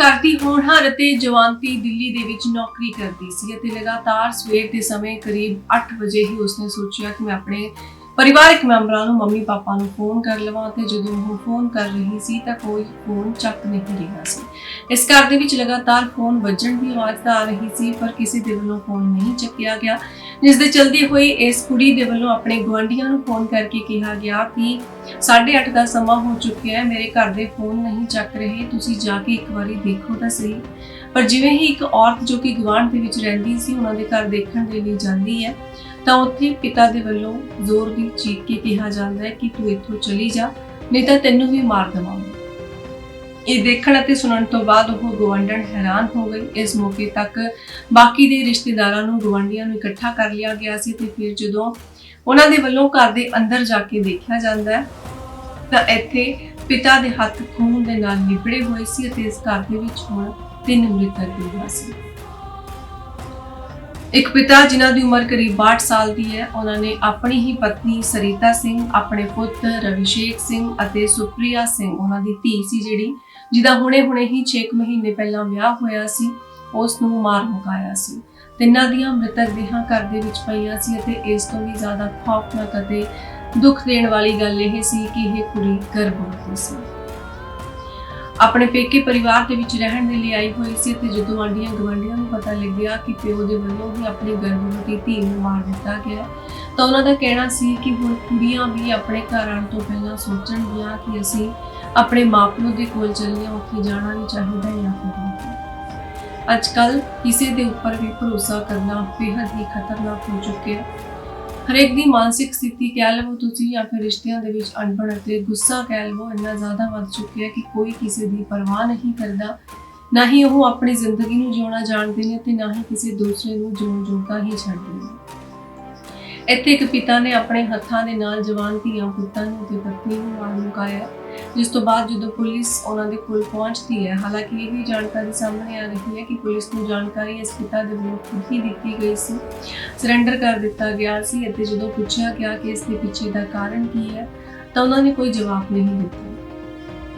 ਘਰ ਦੀ ਹੋਣਹਾਰ ਅਤੇ ਜਵਾਨਤੀ ਦਿੱਲੀ ਦੇ ਵਿੱਚ ਨੌਕਰੀ ਕਰਦੀ ਸੀ ਅਤੇ ਲਗਾਤਾਰ ਸਵੇਰ ਦੇ ਸਮੇਂ ਕਰੀਬ 8 ਵਜੇ ਹੀ ਉਸਨੇ ਸੋਚਿਆ ਕਿ ਮੈਂ ਆਪਣੇ ਪਰਿਵਾਰਕ ਮੈਂਬਰਾਂ ਨੂੰ ਮੰਮੀ ਪਾਪਾ ਨੂੰ ਫੋਨ ਕਰ ਲਵਾਂ ਤੇ ਜਦੋਂ ਉਹ ਫੋਨ ਕਰ ਰਹੀ ਸੀ ਤਾਂ ਕੋਈ ਫੋਨ ਚੱਕ ਨਹੀਂ ਰਿਹਾ ਸੀ। ਇਸ ਘਰ ਦੇ ਵਿੱਚ ਲਗਾਤਾਰ ਫੋਨ ਵੱਜਣ ਦੀ ਆਵਾਜ਼ ਤਾਂ ਆ ਰਹੀ ਸੀ ਪਰ ਕਿਸੇ ਦੇ ਵੱਲੋਂ ਫੋਨ ਨਹੀਂ ਚੱਕਿਆ ਗਿਆ, ਜਿਸ ਦੇ ਚਲਦੇ ਹੋਏ ਇਸ ਕੁੜੀ ਦੇ ਵੱਲੋਂ ਆਪਣੇ ਗੁਆਂਢੀਆਂ ਨੂੰ ਫੋਨ ਕਰਕੇ ਕਿਹਾ ਗਿਆ ਕਿ 8:30 ਦਾ ਸਮਾਂ ਹੋ ਚੁੱਕਿਆ ਹੈ, ਮੇਰੇ ਘਰ ਦੇ ਫੋਨ ਨਹੀਂ ਚੱਕ ਰਹੇ, ਤੁਸੀਂ ਜਾ ਕੇ ਇੱਕ ਵਾਰੀ ਦੇਖੋ ਤਾਂ ਸਹੀ। ਪਰ ਜਿਵੇਂ ਹੀ ਇੱਕ ਔਰਤ ਜੋ ਕਿ ਗੁਆਂਢ ਦੇ ਵਿੱਚ ਰਹਿੰਦੀ ਸੀ ਉਹਨਾਂ ਦੇ ਘਰ ਦੇਖਣ ਦੇ ਲਈ ਜਾਂਦੀ ਹੈ ਤਾਂ ਉੱਥੇ ਪਿਤਾ ਦੇ ਵੱਲੋਂ ਜ਼ੋਰ ਦੀ ਚੀਕ ਕੇ ਕਿਹਾ ਜਾਂਦਾ ਹੈ ਕਿ ਤੂੰ ਇੱਥੋਂ ਚਲੀ ਜਾ, ਨਹੀਂ ਤਾਂ ਤੈਨੂੰ ਵੀ ਮਾਰ ਦੇਵਾਂਗੇ। ਇਹ ਦੇਖਣ ਅਤੇ ਸੁਣਨ ਤੋਂ ਬਾਅਦ ਉਹ ਗੁਆਂਢਣ ਹੈਰਾਨ ਹੋ ਗਈ। ਇਸ ਮੌਕੇ ਤੱਕ ਬਾਕੀ ਦੇ ਰਿਸ਼ਤੇਦਾਰਾਂ ਨੂੰ ਗੁਆਂਢੀਆਂ ਨੂੰ ਇਕੱਠਾ ਕਰ ਲਿਆ ਗਿਆ ਸੀ ਤੇ ਫਿਰ ਜਦੋਂ ਉਹਨਾਂ ਦੇ ਵੱਲੋਂ ਘਰ ਦੇ ਅੰਦਰ ਜਾ ਕੇ ਦੇਖਿਆ ਜਾਂਦਾ ਹੈ ਤਾਂ ਇੱਥੇ ਪਿਤਾ ਦੇ ਹੱਥ ਖੂਨ ਦੇ ਨਾਲ ਲਿਬੜੇ ਹੋਏ ਸੀ ਅਤੇ ਇਸ ਘਰ ਦੇ ਵਿੱਚ ਹੁਣ 3 ਮ੍ਰਿਤਕ ਹੋਏ ਸੀ। ਇੱਕ ਪਿਤਾ ਜਿਨ੍ਹਾਂ ਦੀ ਉਮਰ ਕਰੀਬ 62 ਸਾਲ ਦੀ ਹੈ, ਉਹਨਾਂ ਨੇ ਆਪਣੀ ਹੀ ਪਤਨੀ ਸਰੀਤਾ ਸਿੰਘ, ਆਪਣੇ ਪੁੱਤ ਰਵਿਸ਼ੇਕ ਸਿੰਘ ਅਤੇ ਸੁਪ੍ਰਿਆ ਸਿੰਘ, ਉਹਨਾਂ ਦੀ ਧੀ ਸੀ ਜਿਹੜੀ ਜਿਹਦਾ ਹੁਣੇ ਹੀ 6 ਮਹੀਨੇ ਪਹਿਲਾਂ ਵਿਆਹ ਹੋਇਆ ਸੀ, ਉਸ ਨੂੰ ਮਾਰ ਮੁਕਾਇਆ ਸੀ। ਤਿੰਨਾਂ ਦੀਆਂ ਮ੍ਰਿਤਕ ਦੇਹਾਂ ਘਰ ਦੇ ਵਿੱਚ ਪਈਆਂ ਸੀ ਅਤੇ ਇਸ ਤੋਂ ਵੀ ਜ਼ਿਆਦਾ ਖੌਫਨਾਕ ਅਤੇ ਦੁੱਖ ਦੇਣ ਵਾਲੀ ਗੱਲ ਇਹ ਸੀ ਕਿ ਇਹ ਕੁੜੀ ਗਰਭਵਤੀ ਸੀ। ਆਪਣੇ ਪੇਕੇ ਪਰਿਵਾਰ ਦੇ ਵਿੱਚ ਰਹਿਣ ਦੇ ਲਈ ਆਈ ਹੋਈ ਸੀ ਤੇ ਜਦੋਂ ਆਂਢੀਆਂ ਗੁਆਂਢੀਆਂ ਨੂੰ ਪਤਾ ਲੱਗਿਆ ਕਿ ਪਿਓ ਦੇ ਵੱਲੋਂ ਹੀ ਆਪਣੀ ਗਰਭਵਤੀ ਧੀ ਨੂੰ ਮਾਰ ਦਿੱਤਾ ਗਿਆ ਤਾਂ ਉਹਨਾਂ ਦਾ ਕਹਿਣਾ ਸੀ ਕਿ ਹੁਣ ਕੁੜੀਆਂ ਵੀ ਆਪਣੇ ਘਰ ਆਉਣ ਤੋਂ ਪਹਿਲਾਂ ਸੋਚਣਗੀਆਂ ਕਿ ਅਸੀਂ ਆਪਣੇ ਮਾਪਿਆਂ ਦੇ ਕੋਲ ਚੱਲੀਏ, ਉੱਥੇ ਜਾਣਾ ਨਹੀਂ ਚਾਹੀਦਾ ਜਾਂ ਫਿਰ ਅੱਜ ਕੱਲ੍ਹ ਕਿਸੇ ਦੇ ਉੱਪਰ ਵੀ ਭਰੋਸਾ ਕਰਨਾ ਬੇहद ਹੀ ਖਤਰਨਾਕ ਹੋ ਚੁੱਕਿਆ ਹੈ। ਹਰੇਕ ਦੀ ਮਾਨਸਿਕ ਸਥਿਤੀ ਕਹਿ ਲਵੋ ਤੁਸੀਂ ਜਾਂ ਫਿਰ ਰਿਸ਼ਤਿਆਂ ਦੇ ਵਿੱਚ ਅਣਬਣ ਅਤੇ ਗੁੱਸਾ ਕਹਿ ਲਵੋ ਇੰਨਾ ਜ਼ਿਆਦਾ ਵੱਧ ਚੁੱਕਿਆ ਕਿ ਕੋਈ ਕਿਸੇ ਦੀ ਪਰਵਾਹ ਨਹੀਂ ਕਰਦਾ, ਨਾ ਹੀ ਉਹ ਆਪਣੀ ਜ਼ਿੰਦਗੀ ਨੂੰ ਜਿਉਣਾ ਜਾਣਦੇ ਨੇ ਤੇ ਨਾ ਹੀ ਕਿਸੇ ਦੂਸਰੇ ਨੂੰ ਜਿਉਣ ਜੋਗਾ ਹੀ ਛੱਡਦੇ ਨੇ। ਇੱਥੇ ਇੱਕ ਪਿਤਾ ਨੇ ਆਪਣੇ ਹੱਥਾਂ ਦੇ ਨਾਲ ਜਵਾਨ ਧੀਆਂ ਪੁੱਤਾਂ ਨੂੰ ਤੇ ਪਤਨੀ ਨੂੰ ਮਾਰ ਮੁਕਾਇਆ, ਜਿਸ ਤੋਂ ਬਾਅਦ ਜਦੋਂ ਪੁਲਿਸ ਉਹਨਾਂ ਦੇ ਕੋਲ ਪਹੁੰਚਦੀ ਹੈ, ਹਾਲਾਂਕਿ ਇਹ ਵੀ ਜਾਣਕਾਰੀ ਸਾਹਮਣੇ ਆ ਰਹੀ ਹੈ ਕਿ ਪੁਲਿਸ ਨੂੰ ਜਾਣਕਾਰੀ ਇਸ ਪਿਤਾ ਦੇ ਵੱਲੋਂ ਖੁਦ ਹੀ ਦਿੱਤੀ ਗਈ ਸੀ, ਸਰੈਂਡਰ ਕਰ ਦਿੱਤਾ ਗਿਆ ਸੀ ਅਤੇ ਜਦੋਂ ਪੁੱਛਿਆ ਗਿਆ ਕਿ ਇਸ ਦੇ ਪਿੱਛੇ ਦਾ ਕਾਰਨ ਕੀ ਹੈ ਤਾਂ ਉਹਨਾਂ ਨੇ ਕੋਈ ਜਵਾਬ ਨਹੀਂ ਦਿੱਤਾ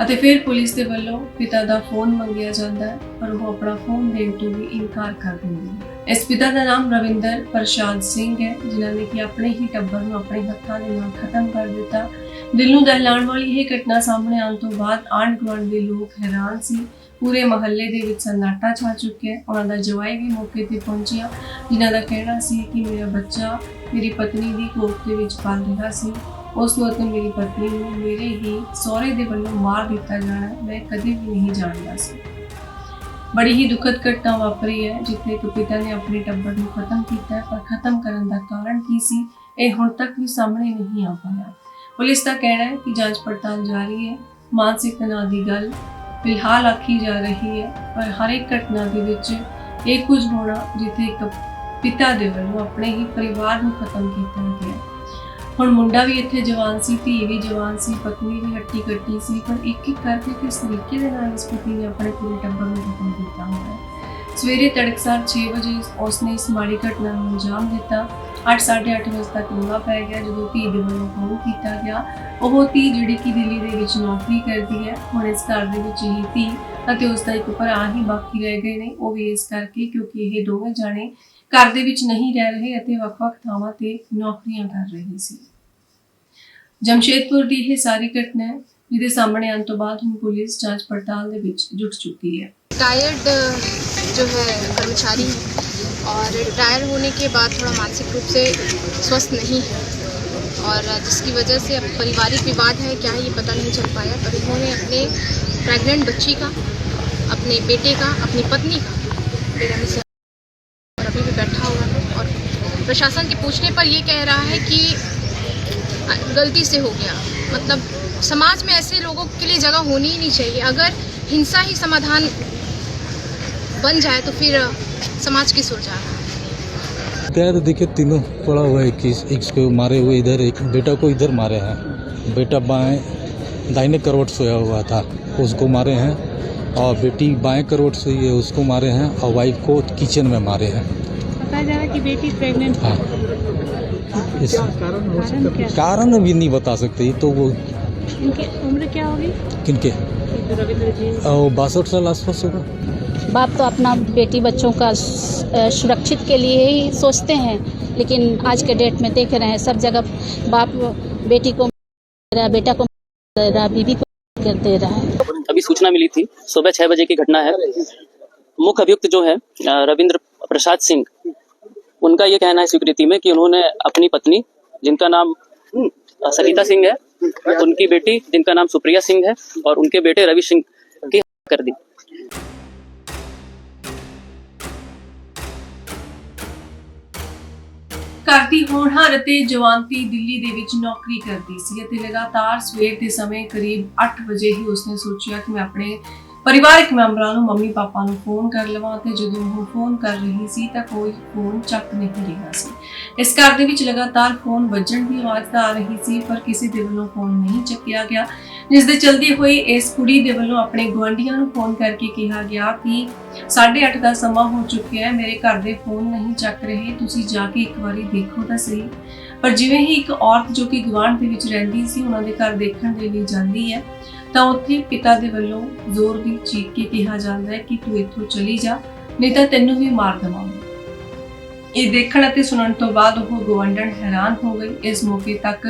ਅਤੇ ਫਿਰ ਪੁਲਿਸ ਦੇ ਵੱਲੋਂ ਪਿਤਾ ਦਾ ਫੋਨ ਮੰਗਿਆ ਜਾਂਦਾ ਹੈ ਪਰ ਉਹ ਆਪਣਾ ਫੋਨ ਦੇਣ ਤੋਂ ਵੀ ਇਨਕਾਰ ਕਰ ਦਿੰਦੇ ਹਨ। ਇਸ ਪਿਤਾ ਦਾ ਨਾਮ ਰਵਿੰਦਰ ਪ੍ਰਸ਼ਾਦ ਸਿੰਘ ਹੈ, ਜਿਨ੍ਹਾਂ ਨੇ ਕਿ ਆਪਣੇ ਹੀ ਟੱਬਰ ਨੂੰ ਆਪਣੇ ਹੱਥਾਂ ਦੇ ਨਾਲ ਖਤਮ ਕਰ ਦਿੱਤਾ। ਦਿਲ ਨੂੰ ਦਹਿਲਾਉਣ ਵਾਲੀ ਇਹ ਘਟਨਾ ਸਾਹਮਣੇ ਆਉਣ ਤੋਂ ਬਾਅਦ ਆਂਢ ਗੁਆਂਢ ਦੇ ਲੋਕ ਹੈਰਾਨ ਸੀ। ਪੂਰੇ ਮੁਹੱਲੇ ਦੇ ਵਿੱਚ ਸन्नाटा ਛਾ ਚੁੱਕਿਆ। ਉਹਨਾਂ ਦਾ ਜਵਾਈ ਵੀ ਮੌਕੇ ਤੇ ਪਹੁੰਚਿਆ, ਜਿਨ੍ਹਾਂ ਦਾ ਕਹਿਣਾ ਸੀ ਕਿ ਮੇਰਾ ਬੱਚਾ ਮੇਰੀ ਪਤਨੀ ਦੀ ਕੋਖ ਦੇ ਵਿੱਚ ਪਲ ਰਿਹਾ ਸੀ, ਉਸ ਨੂੰ ਅਤੇ ਮੇਰੀ ਪਤਨੀ ਨੂੰ ਮੇਰੇ ਹੀ ਸਹੁਰੇ ਦੇ ਵੱਲੋਂ ਮਾਰ ਦਿੱਤਾ ਜਾਣਾ ਮੈਂ ਕਦੇ ਵੀ ਨਹੀਂ ਜਾਣਦਾ ਸੀ। ਬੜੀ ਹੀ ਦੁਖਦ ਘਟਨਾ ਵਾਪਰੀ ਹੈ ਜਿੱਥੇ ਇੱਕ ਪਿਤਾ ਨੇ ਆਪਣੇ ਟੱਬਰ ਨੂੰ ਖਤਮ ਕੀਤਾ, ਪਰ ਖਤਮ ਕਰਨ ਦਾ ਕਾਰਨ ਕੀ ਸੀ ਇਹ ਹੁਣ ਤੱਕ ਵੀ ਸਾਹਮਣੇ ਨਹੀਂ ਆ ਪਾਇਆ। ਪੁਲਿਸ ਦਾ ਕਹਿਣਾ ਹੈ ਕਿ ਜਾਂਚ ਪੜਤਾਲ ਜਾਰੀ ਹੈ। ਮਾਨਸਿਕ ਤਣਾਅ ਦੀ ਗੱਲ ਫਿਲਹਾਲ ਆਖੀ ਜਾ ਰਹੀ ਹੈ, ਪਰ ਹਰ ਇੱਕ ਘਟਨਾ ਦੇ ਵਿੱਚ ਇਹ ਕੁਝ ਹੋਣਾ ਜਿੱਥੇ ਇੱਕ ਪਿਤਾ ਦੇ ਵੱਲੋਂ ਆਪਣੇ ਹੀ ਪਰਿਵਾਰ ਨੂੰ ਖਤਮ ਕੀਤਾ ਗਿਆ। ਹੁਣ ਮੁੰਡਾ ਵੀ ਇੱਥੇ ਜਵਾਨ ਸੀ, ਧੀ ਵੀ ਜਵਾਨ ਸੀ, ਪਤਨੀ ਵੀ ਹੱਟੀ ਕੱਟੀ ਸੀ, ਪਰ ਇੱਕ ਇੱਕ ਕਰਕੇ ਕਿਸ ਤਰੀਕੇ ਦੇ ਨਾਲ ਇਸ ਪਤੀ ਨੇ ਆਪਣੇ ਪੂਰੇ ਟੱਬਰ ਨੂੰ ਖਤਮ ਕੀਤਾ ਹੋਇਆ ਹੈ। ਸਵੇਰੇ ਤੜਕਸਾਰ 6 ਵਜੇ ਉਸਨੇ ਇਸ ਮਾੜੀ ਘਟਨਾ ਨੂੰ ਅੰਜਾਮ ਦਿੱਤਾ। 8-8:30 ਵਜੇ ਤੱਕ ਰੌਲਾ ਪੈ ਗਿਆ ਜਦੋਂ ਧੀ ਦੇ ਵੱਲੋਂ ਫੋਨ ਕੀਤਾ ਗਿਆ। ਉਹ ਧੀ ਜਿਹੜੀ ਕਿ ਦਿੱਲੀ ਦੇ ਵਿੱਚ ਨੌਕਰੀ ਕਰਦੀ ਹੈ, ਹੁਣ ਇਸ ਘਰ ਦੇ ਵਿੱਚ ਹੀ ਧੀ ਅਤੇ ਉਸਦਾ ਇੱਕ ਭਰਾ ਹੀ ਬਾਕੀ ਰਹਿ ਗਏ ਨੇ, ਉਹ ਵੀ ਇਸ ਕਰਕੇ ਕਿਉਂਕਿ ਇਹ ਦੋਵੇਂ ਜਾਣੇ ਘਰ ਦੇ ਵਿੱਚ ਨਹੀਂ ਰਹਿ ਰਹੇ ਅਤੇ ਵੱਖ-ਵੱਖ ਥਾਵਾਂ ਤੇ ਨੌਕਰੀਆਂ ਕਰ ਰਹੇ ਸੀ। ਜਮਸ਼ੇਦਪੁਰ ਦੀ ਇਹ ਸਾਰੀ ਘਟਨਾ ਹੈ ਜਿਹਦੇ ਸਾਹਮਣੇ ਆਉਣ ਤੋਂ ਬਾਅਦ ਹੁਣ ਪੁਲਿਸ ਜਾਂਚ ਪੜਤਾਲ ਦੇ ਵਿੱਚ जुट चुकी है। रिटायर्ड जो है कर्मचारी और रिटायर होने के बाद थोड़ा मानसिक रूप से स्वस्थ नहीं है और जिसकी वजह से अब पारिवारिक विवाद है, क्या है ये पता नहीं चल पाया, पर इन्होंने अपने प्रेग्नेंट बच्ची का, अपने बेटे का, अपनी पत्नी का बेरहमी से और अभी भी बैठा हुआ है और प्रशासन के पूछने पर ये कह रहा है कि गलती से हो गया। मतलब समाज में ऐसे लोगों के लिए जगह होनी ही नहीं चाहिए। अगर हिंसा ही समाधान बन जाए तो फिर समाज किस ओर जा रहा है। क्या तो देखिए तीनों पड़ा हुआ है कि इसको मारे हुए इधर, एक बेटा को इधर मारे हैं, बेटा बाएं दाहिने करवट सोया हुआ था उसको मारे हैं और बेटी बाएं करवट सोई है उसको मारे हैं और वाइफ को किचन में मारे हैं। बताया जा रहा है कि बेटी प्रेग्नेंट हाँ, इस कारण अभी नहीं बता सकते, ये तो वो इनकी उम्र क्या होगी? किनके? रविंद्र जी। 62 साल आसपास होगा। बाप तो अपना बेटी बच्चों का सुरक्षित के लिए ही सोचते हैं, लेकिन आज के डेट में देख रहे हैं सब जगह बाप बेटी को दे रहा, बेटा को दे रहा, बीवी को कर दे रहा है। अभी सूचना मिली थी, सुबह 6 बजे की घटना है। मुख्य अभियुक्त जो है रविंद्र प्रसाद सिंह, उनका ये कहना है स्वीकृति में कि उन्होंने अपनी पत्नी जिनका नाम सरिता सिंह है, उनकी बेटी जिनका नाम सुप्रिया सिंह है और उनके बेटे रवि सिंह की हत्या कर दी। ਘਰ ਦੀ ਹੋਣਹਾਰ ਅਤੇ ਜਵਾਨਤੀ ਦਿੱਲੀ ਦੇ ਵਿੱਚ ਨੌਕਰੀ ਕਰਦੀ ਸੀ ਅਤੇ ਲਗਾਤਾਰ ਸਵੇਰ ਦੇ ਸਮੇਂ ਕਰੀਬ 8 ਵਜੇ ਹੀ ਉਸਨੇ ਸੋਚਿਆ ਕਿ ਮੈਂ ਆਪਣੇ ਪਰਿਵਾਰਕ ਮੈਂਬਰਾਂ ਨੂੰ, ਮੰਮੀ ਪਾਪਾ ਨੂੰ ਫੋਨ ਕਰ ਲਵਾਂ ਤੇ ਜਦੋਂ ਉਹ ਫੋਨ ਕਰ ਰਹੀ ਸੀ ਤਾਂ ਕੋਈ ਫੋਨ ਚੱਕ ਨਹੀਂ ਰਿਹਾ ਸੀ। ਇਸ ਘਰ ਦੇ ਵਿੱਚ ਲਗਾਤਾਰ ਫੋਨ ਵੱਜਣ ਦੀ ਆਵਾਜ਼ ਤਾਂ ਆ ਰਹੀ ਸੀ ਪਰ ਕਿਸੇ ਦੇ ਵੱਲੋਂ ਫੋਨ ਨਹੀਂ ਚੱਕਿਆ ਗਿਆ, ਜਿਸ ਦੇ ਚਲਦੇ ਹੋਏ ਇਸ ਕੁੜੀ ਦੇ ਵੱਲੋਂ ਆਪਣੇ ਗੁਆਂਢੀਆਂ ਨੂੰ ਫੋਨ ਕਰਕੇ ਕਿਹਾ ਗਿਆ ਕਿ 8:30 ਦਾ ਸਮਾਂ ਹੋ ਚੁੱਕਿਆ ਹੈ, ਮੇਰੇ ਘਰ ਦੇ ਫੋਨ ਨਹੀਂ ਚੱਕ ਰਹੇ, ਤੁਸੀਂ ਜਾ ਕੇ ਇੱਕ ਵਾਰੀ ਦੇਖੋ ਤਾਂ ਸਹੀ। ਪਰ ਜਿਵੇਂ ਹੀ ਇੱਕ ਔਰਤ ਜੋ ਕਿ ਗੁਆਂਢ ਦੇ ਵਿੱਚ ਰਹਿੰਦੀ ਸੀ ਉਹਨਾਂ ਦੇ ਘਰ ਦੇਖਣ ਦੇ ਲਈ ਜਾਂਦੀ ਹੈ ਤਾਂ ਉੱਥੇ ਪਿਤਾ ਦੇ ਵੱਲੋਂ ਜ਼ੋਰ ਦੀ ਚੀਕ ਕੇ ਕਿਹਾ ਜਾਂਦਾ ਹੈ ਕਿ ਤੂੰ ਇੱਥੋਂ ਚਲੀ ਜਾ, ਨਹੀਂ ਤਾਂ ਤੈਨੂੰ ਵੀ ਮਾਰ ਦੇਵਾਂਗੇ। ਇਹ ਦੇਖਣ ਅਤੇ ਸੁਣਨ ਤੋਂ ਬਾਅਦ ਉਹ ਗੁਆਂਢਣ ਹੈਰਾਨ ਹੋ ਗਈ। ਇਸ ਮੌਕੇ ਤੱਕ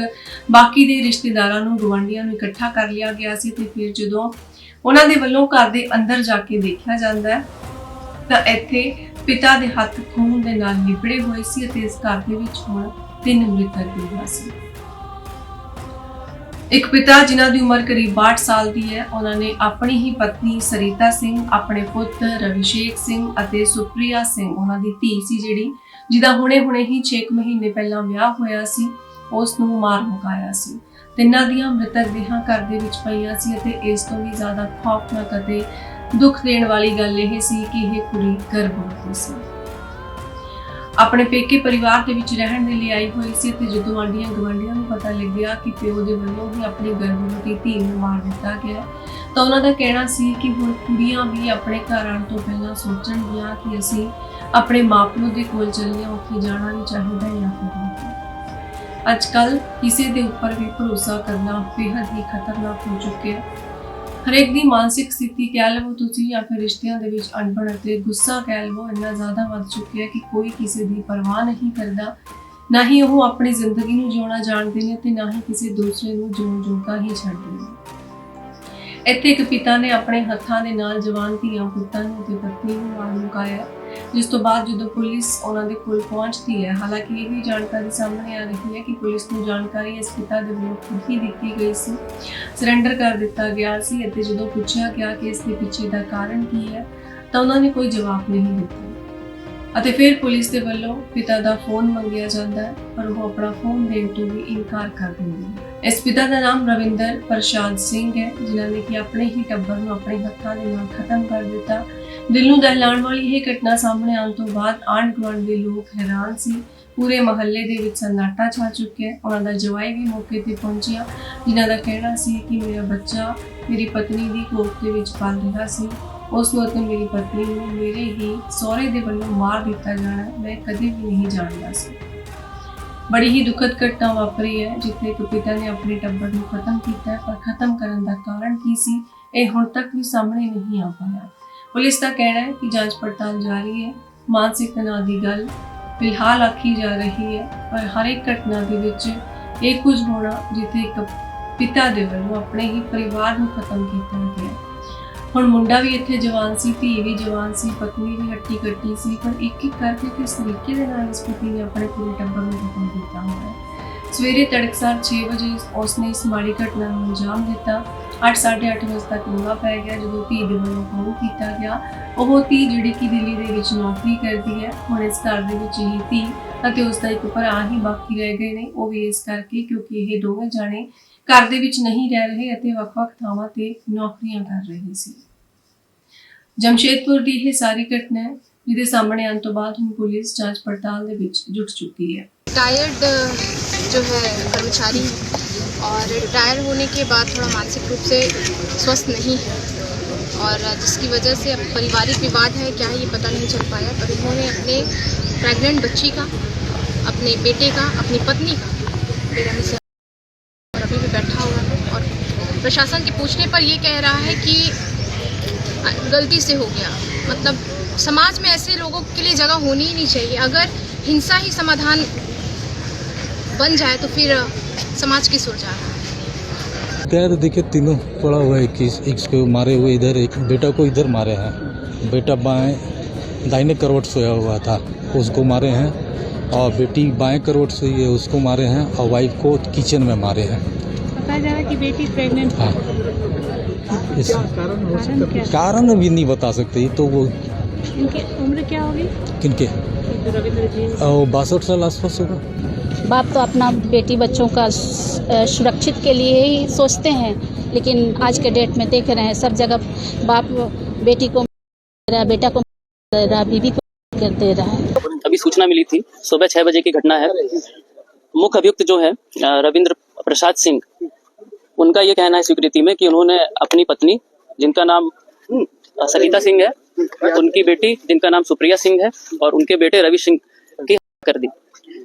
ਬਾਕੀ ਦੇ ਰਿਸ਼ਤੇਦਾਰਾਂ ਨੂੰ, ਗੁਆਂਢੀਆਂ ਨੂੰ ਇਕੱਠਾ ਕਰ ਲਿਆ ਗਿਆ ਸੀ ਤੇ ਫਿਰ ਜਦੋਂ ਉਹਨਾਂ ਦੇ ਵੱਲੋਂ ਘਰ ਦੇ ਅੰਦਰ ਜਾ ਕੇ ਦੇਖਿਆ ਜਾਂਦਾ ਹੈ ਤਾਂ ਇੱਥੇ ਪਿਤਾ ਦੇ ਹੱਥ ਖੂਨ ਦੇ ਨਾਲ ਲਿਬੜੇ ਹੋਏ ਸੀ ਅਤੇ ਇਸ ਘਰ ਦੇ ਵਿੱਚ ਹੁਣ 3 ਮ੍ਰਿਤਕ ਵੀ ਸੀ। ਇੱਕ ਪਿਤਾ ਜਿਨ੍ਹਾਂ ਦੀ ਉਮਰ ਕਰੀਬ 62 ਸਾਲ ਦੀ ਹੈ, ਉਹਨਾਂ ਨੇ ਆਪਣੀ ਹੀ ਪਤਨੀ ਸਰਿਤਾ ਸਿੰਘ, ਆਪਣੇ ਪੁੱਤ ਰਵਿਸ਼ੇਕ ਸਿੰਘ ਅਤੇ ਸੁਪ੍ਰਿਆ ਸਿੰਘ, ਉਹਨਾਂ ਦੀ ਧੀ ਸੀ ਜਿਹੜੀ ਜਿਹਦਾ ਹੁਣੇ ਹੀ 6 ਮਹੀਨੇ ਪਹਿਲਾਂ ਵਿਆਹ ਹੋਇਆ ਸੀ, ਉਸ ਨੂੰ ਮਾਰ ਮੁਕਾਇਆ ਸੀ। ਤਿੰਨਾਂ ਦੀਆਂ ਮ੍ਰਿਤਕ ਦੇਹਾਂ ਘਰ ਦੇ ਵਿੱਚ ਪਈਆਂ ਸੀ ਅਤੇ ਇਸ ਤੋਂ ਵੀ ਜ਼ਿਆਦਾ ਖੌਫਨਾਕ ਅਤੇ ਦੁੱਖ ਦੇਣ ਵਾਲੀ ਗੱਲ ਇਹ ਸੀ ਕਿ ਇਹ ਕੁੜੀ ਗਰਭਵਤੀ ਸੀ। ਆਪਣੇ ਪੇਕੇ ਪਰਿਵਾਰ ਦੇ ਵਿੱਚ ਰਹਿਣ ਦੇ ਲਈ ਆਈ ਹੋਈ ਸੀ ਅਤੇ ਜਦੋਂ ਆਂਢੀਆਂ ਗੁਆਂਢੀਆਂ ਨੂੰ ਪਤਾ ਲੱਗਿਆ ਕਿ ਪਿਓ ਦੇ ਵੱਲੋਂ ਹੀ ਆਪਣੀ ਗਰਭਵਤੀ ਧੀ ਨੂੰ ਮਾਰ ਦਿੱਤਾ ਗਿਆ ਤਾਂ ਉਹਨਾਂ ਦਾ ਕਹਿਣਾ ਸੀ ਕਿ ਹੁਣ ਕੁੜੀਆਂ ਵੀ ਆਪਣੇ ਘਰ ਆਉਣ ਤੋਂ ਪਹਿਲਾਂ ਸੋਚਣਗੀਆਂ ਕਿ ਅਸੀਂ ਆਪਣੇ ਮਾਪਿਓ ਦੇ ਕੋਲ ਚੱਲੀਏ, ਉੱਥੇ ਜਾਣਾ ਨਹੀਂ ਚਾਹੀਦਾ ਜਾਂ ਫਿਰ ਅੱਜ ਕੱਲ੍ਹ ਕਿਸੇ ਦੇ ਉੱਪਰ ਵੀ ਭਰੋਸਾ ਕਰਨਾ ਬੇहद ਹੀ ਖਤਰਨਾਕ ਹੋ ਚੁੱਕਿਆ ਹੈ। ਹਰੇਕ ਦੀ ਮਾਨਸਿਕ ਸਥਿਤੀ ਕਹਿ ਲਵੋ ਤੁਸੀਂ ਜਾਂ ਫਿਰ ਰਿਸ਼ਤਿਆਂ ਦੇ ਵਿੱਚ ਅਣਬਣ ਅਤੇ ਗੁੱਸਾ ਕਹਿ ਲਵੋ ਇੰਨਾ ਜ਼ਿਆਦਾ ਵੱਧ ਚੁੱਕਿਆ ਕਿ ਕੋਈ ਕਿਸੇ ਦੀ ਪਰਵਾਹ ਨਹੀਂ ਕਰਦਾ, ਨਾ ਹੀ ਉਹ ਆਪਣੀ ਜ਼ਿੰਦਗੀ ਨੂੰ ਜਿਉਣਾ ਜਾਣਦੇ ਨੇ ਤੇ ਨਾ ਹੀ ਕਿਸੇ ਦੂਸਰੇ ਨੂੰ ਜਿਉਣ ਜੋਗਾ ਹੀ ਛੱਡਦੇ ਨੇ। ਇੱਥੇ ਇੱਕ ਪਿਤਾ ਨੇ ਆਪਣੇ ਹੱਥਾਂ ਦੇ ਨਾਲ ਜਵਾਨ ਧੀਆਂ ਪੁੱਤਾਂ ਨੂੰ ਤੇ ਪਤਨੀ ਨੂੰ ਮਾਰ ਮੁਕਾਇਆ, ਜਿਸ ਤੋਂ ਬਾਅਦ ਜਦੋਂ ਪੁਲਿਸ ਉਹਨਾਂ ਦੇ ਕੋਲ ਪਹੁੰਚਦੀ ਹੈ, ਹਾਲਾਂਕਿ ਇਹ ਵੀ ਜਾਣਕਾਰੀ ਸਾਹਮਣੇ ਆ ਰਹੀ ਹੈ ਕਿ ਪੁਲਿਸ ਨੂੰ ਜਾਣਕਾਰੀ ਇਸ ਪਿਤਾ ਦੇ ਵੱਲੋਂ ਖੁਦ ਹੀ ਦਿੱਤੀ ਗਈ ਸੀ, ਸਰੈਂਡਰ ਕਰ ਦਿੱਤਾ ਗਿਆ ਸੀ ਅਤੇ ਜਦੋਂ ਪੁੱਛਿਆ ਗਿਆ ਕਿ ਇਸ ਦੇ ਪਿੱਛੇ ਦਾ ਕਾਰਨ ਕੀ ਹੈ ਤਾਂ ਉਹਨਾਂ ਨੇ ਕੋਈ ਜਵਾਬ ਨਹੀਂ ਦਿੱਤਾ ਅਤੇ ਫਿਰ ਪੁਲਿਸ ਦੇ ਵੱਲੋਂ ਪਿਤਾ ਦਾ ਫੋਨ ਮੰਗਿਆ ਜਾਂਦਾ ਹੈ ਪਰ ਉਹ ਆਪਣਾ ਫੋਨ ਦੇਣ ਤੋਂ ਵੀ ਇਨਕਾਰ ਕਰ ਦਿੰਦੇ ਹਨ। ਇਸ ਪਿਤਾ ਦਾ ਨਾਮ ਰਵਿੰਦਰ ਪ੍ਰਸਾਦ ਸਿੰਘ ਹੈ, ਜਿਨ੍ਹਾਂ ਨੇ ਕਿ ਆਪਣੇ ਹੀ ਟੱਬਰ ਨੂੰ ਆਪਣੇ ਹੱਥਾਂ ਦੇ ਨਾਲ ਖਤਮ ਕਰ ਦਿੱਤਾ। ਦਿਲ ਨੂੰ ਦਹਿਲਾਉਣ ਵਾਲੀ ਇਹ ਘਟਨਾ ਸਾਹਮਣੇ ਆਉਣ ਤੋਂ ਬਾਅਦ ਆਂਢ ਗੁਆਂਢ ਦੇ ਲੋਕ ਹੈਰਾਨ ਸੀ। ਪੂਰੇ ਮੁਹੱਲੇ ਦੇ ਵਿੱਚ ਸन्नाटा ਛਾ ਚੁੱਕਿਆ ਹੈ। ਉਹਨਾਂ ਦਾ ਜਵਾਈ ਵੀ ਮੌਕੇ ਤੇ ਪਹੁੰਚਿਆ, ਜਿਨ੍ਹਾਂ ਦਾ ਕਹਿਣਾ ਸੀ ਕਿ ਮੇਰਾ ਬੱਚਾ ਮੇਰੀ ਪਤਨੀ ਦੀ ਕੋਖ ਦੇ ਵਿੱਚ ਪਲ ਰਿਹਾ ਸੀ, ਉਸ ਨੂੰ ਅਤੇ ਮੇਰੀ ਪਤਨੀ ਨੂੰ ਮੇਰੇ ਹੀ ਸਹੁਰੇ ਦੇ ਵੱਲੋਂ ਮਾਰ ਦਿੱਤਾ ਜਾਣਾ ਮੈਂ ਕਦੇ ਵੀ ਨਹੀਂ ਜਾਣਦਾ ਸੀ। ਬੜੀ ਹੀ ਦੁਖਦ ਘਟਨਾ ਵਾਪਰੀ ਹੈ ਜਿੱਥੇ ਇੱਕ ਪਿਤਾ ਨੇ ਆਪਣੇ ਟੱਬਰ ਨੂੰ ਖਤਮ ਕੀਤਾ, ਪਰ ਖਤਮ ਕਰਨ ਦਾ ਕਾਰਨ ਕੀ ਸੀ ਇਹ ਹੁਣ ਤੱਕ ਵੀ ਸਾਹਮਣੇ ਨਹੀਂ ਆ ਪਾਇਆ। ਪੁਲਿਸ ਦਾ ਕਹਿਣਾ ਹੈ ਕਿ ਜਾਂਚ ਪੜਤਾਲ ਜਾਰੀ ਹੈ। ਮਾਨਸਿਕ ਤਣਾਅ ਦੀ ਗੱਲ ਫਿਲਹਾਲ ਆਖੀ ਜਾ ਰਹੀ ਹੈ, ਪਰ ਹਰ ਇੱਕ ਘਟਨਾ ਦੇ ਵਿੱਚ ਇਹ ਕੁਝ ਹੋਣਾ ਜਿੱਥੇ ਇੱਕ ਪਿਤਾ ਦੇ ਵੱਲੋਂ ਆਪਣੇ ਹੀ ਪਰਿਵਾਰ ਨੂੰ ਖਤਮ ਕੀਤਾ ਗਿਆ। ਹੁਣ ਮੁੰਡਾ ਵੀ ਇੱਥੇ ਜਵਾਨ ਸੀ, ਧੀ ਵੀ ਜਵਾਨ ਸੀ, ਪਤਨੀ ਵੀ ਹੱਟੀ ਕੱਟੀ ਸੀ, ਪਰ ਇੱਕ ਇੱਕ ਕਰਕੇ ਕਿਸ ਤਰੀਕੇ ਦੇ ਨਾਲ ਇਸ ਪਤੀ ਨੇ ਆਪਣੇ ਪੂਰੇ ਟੱਬਰ ਨੂੰ ਖਤਮ ਕੀਤਾ ਹੋਇਆ ਹੈ। ਸਵੇਰੇ ਤੜਕਸਾਰ 6 ਵਜੇ ਉਸਨੇ ਇਸ ਮਾੜੀ ਘਟਨਾ ਨੂੰ ਅੰਜਾਮ ਦਿੱਤਾ। 8:30 ਵਜੇ ਤੱਕ ਰੌਲਾ ਪੈ ਗਿਆ ਜਦੋਂ ਧੀ ਦੇ ਵੱਲੋਂ ਫੋਨ ਕੀਤਾ ਗਿਆ। ਉਹ ਧੀ ਜਿਹੜੀ ਕਿ ਦਿੱਲੀ ਦੇ ਵਿੱਚ ਨੌਕਰੀ ਕਰਦੀ ਹੈ, ਹੁਣ ਇਸ ਘਰ ਦੇ ਵਿੱਚ ਹੀ ਧੀ ਅਤੇ ਉਸਦਾ ਇੱਕ ਭਰਾ ਹੀ ਬਾਕੀ ਰਹਿ ਗਏ ਨੇ, ਉਹ ਵੀ ਇਸ ਕਰਕੇ ਕਿਉਂਕਿ ਇਹ ਦੋਵੇਂ ਜਾਣੇ ਘਰ ਦੇ ਵਿੱਚ ਨਹੀਂ ਰਹਿ ਰਹੇ ਅਤੇ ਵੱਖ-ਵੱਖ ਥਾਵਾਂ ਤੇ ਨੌਕਰੀਆਂ ਕਰ ਰਹੇ ਸੀ। ਜਮਸ਼ੇਦਪੁਰ ਦੀ ਇਹ ਸਾਰੀ ਘਟਨਾ ਹੈ ਜਿਹਦੇ ਸਾਹਮਣੇ ਆਉਣ ਤੋਂ ਬਾਅਦ ਹੁਣ ਪੁਲਿਸ ਜਾਂਚ ਪੜਤਾਲ ਦੇ ਵਿੱਚ जुट चुकी है। रिटायर्ड जो है कर्मचारी हैं और रिटायर होने के बाद थोड़ा मानसिक रूप से स्वस्थ नहीं है और जिसकी वजह से अब पारिवारिक विवाद है क्या है ये पता नहीं चल पाया, पर उन्होंने अपने प्रेग्नेंट बच्ची का, अपने बेटे का, अपनी पत्नी का बेरहमी से और अभी भी बैठा हुआ है और प्रशासन के पूछने पर ये कह रहा है कि गलती से हो गया। मतलब समाज में ऐसे लोगों के लिए जगह होनी ही नहीं चाहिए। अगर हिंसा ही समाधान बन जाए तो फिर समाज की सुलझा। क्या है, देखिए तीनों पड़ा हुआ है कि इसको मारे हुए इधर, एक बेटा को इधर मारे हैं, बेटा दाहिने करवट सोया हुआ था उसको मारे हैं, और बेटी बाएं करवट सोई है उसको मारे हैं, और वाइफ को किचन में मारे हैं। बताया जा रहा है कि बेटी प्रेग्नेंट हाँ, इस कारण भी नहीं बता सकते। ये तो वो इनकी उम्र क्या होगी? किनके रविंद्र जी 62 साल आसपास होगा। बाप तो अपना बेटी बच्चों का सुरक्षित के लिए ही सोचते हैं, लेकिन आज के डेट में देख रहे हैं सब जगह बाप बेटी को मार रहा, बेटा को मार रहा, बीवी को कर दे रहा है। अभी सूचना मिली थी, सुबह 6 बजे की घटना है। मुख्य अभियुक्त जो है रविंद्र प्रसाद सिंह, उनका ये कहना है स्वीकृति में कि उन्होंने अपनी पत्नी, जिनका नाम सरिता सिंह है, उनकी बेटी जिनका नाम सुप्रिया सिंह है, और उनके बेटे रवि सिंह की हत्या कर दी।